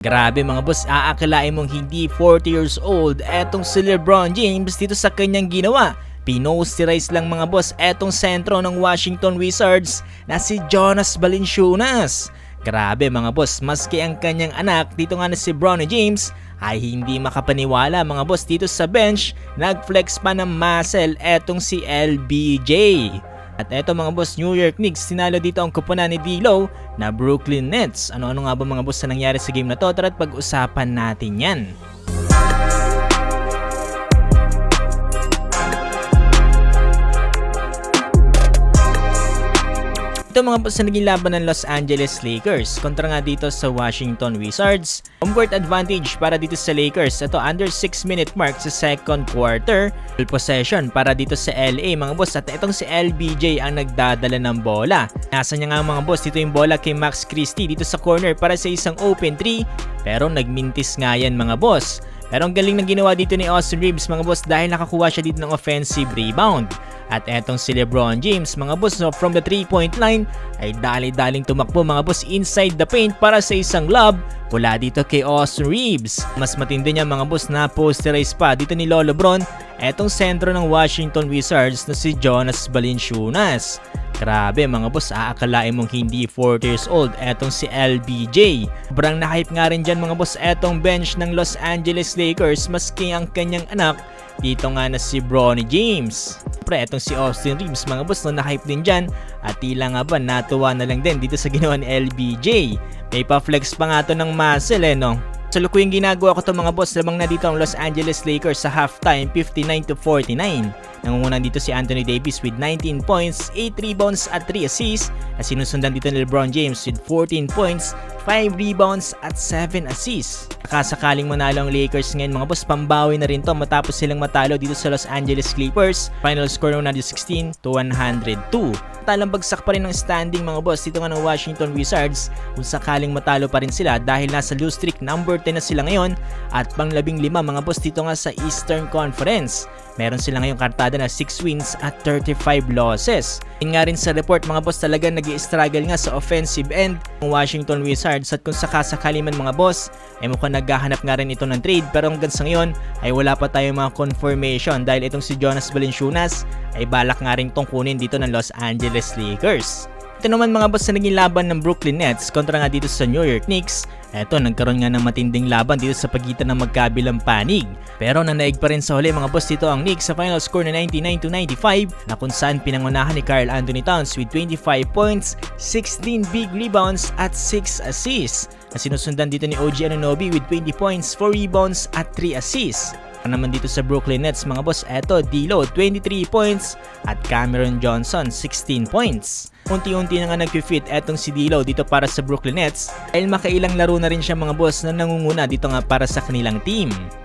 Grabe mga boss, aakalain mong hindi 40 years old etong si LeBron James dito sa kanyang ginawa. Pinosterize lang mga boss etong sentro ng Washington Wizards na si Jonas Valanciunas. Grabe mga boss, maski ang kanyang anak dito nga na si Bronny James ay hindi makapaniwala mga boss dito sa bench, nagflex pa ng muscle etong si LBJ. At eto mga boss, New York Knicks, sinalo dito ang kupunan ni D'Lo na Brooklyn Nets. Ano-ano nga ba mga boss na nangyari sa game na to? Tara't pag-usapan natin yan. Ito mga boss na naging laban ng Los Angeles Lakers kontra nga dito sa Washington Wizards. Home court advantage para dito sa Lakers. Ito under 6-minute mark sa second quarter. Full possession para dito sa LA mga boss. At itong si LBJ ang nagdadala ng bola. Nasa niya nga mga boss dito yung bola kay Max Christie dito sa corner para sa isang open 3. Pero nagmintis nga yan mga boss. Pero ang galing ng ginawa dito ni Austin Reeves mga boss dahil nakakuha siya dito ng offensive rebound. At etong si LeBron James mga boss from the 3-point line ay dali-daling tumakbo mga boss inside the paint para sa isang lob mula dito kay Austin Reeves. Mas matindi niya mga boss na posterize pa dito ni LeBron etong sentro ng Washington Wizards na si Jonas Valanciunas. Grabe mga boss, aakalain mong hindi 40 years old etong si LBJ. Sobrang na-hype nga rin dyan mga boss etong bench ng Los Angeles Lakers maski ang kanyang anak dito nga na si Bronny James. Pre, etong si Austin Reeves mga boss no, na-hype din dyan at tila nga ba natuwa na lang din dito sa ginawa ni LBJ. May pa-flex pa nga to ng muscle no. Sa lukuyang ginagawa ko to mga boss, lamang na dito ang Los Angeles Lakers sa halftime 59-49. Nangungunan dito si Anthony Davis with 19 points, 8 rebounds at 3 assists na sinusundan dito ni LeBron James with 14 points, 5 rebounds at 7 assists. Nakasakaling manalo ang Lakers ngayon mga boss, pambawi na rin to matapos silang matalo dito sa Los Angeles Clippers. Final score 116-102. Talang bagsak pa rin ang standing mga boss dito nga ng Washington Wizards kung sakaling matalo pa rin sila dahil nasa lose streak number 10 na sila ngayon at pang-15 mga boss dito nga sa Eastern Conference. Meron sila ngayong kartada na 6 wins at 35 losses. Yun nga rin sa report mga boss, talagang nag-i-struggle nga sa offensive end ng Washington Wizards at kung sakasakali man mga boss ay mukhang naghahanap nga rin ito ng trade pero hanggang sa ngayon ay wala pa tayong mga confirmation dahil itong si Jonas Valanciunas ay balak nga rin itong kunin dito ng Los Angeles Lakers. Ito naman mga boss na naging laban ng Brooklyn Nets kontra nga dito sa New York Knicks. Eto, nagkaroon nga ng matinding laban dito sa pagitan ng magkabilang panig. Pero nanaig pa rin sa huli mga boss dito ang Knicks sa final score na 99-95 na kung saan pinangunahan ni Karl Anthony Towns with 25 points, 16 big rebounds at 6 assists. Na sinusundan dito ni OG Anunoby with 20 points, 4 rebounds at 3 assists. Naman dito sa Brooklyn Nets mga boss, eto D'Lo 23 points at Cameron Johnson 16 points. Unti-unti na nga nag-fit etong si D'Lo dito para sa Brooklyn Nets dahil makailang laro na rin siya mga boss na nangunguna dito nga para sa kanilang team.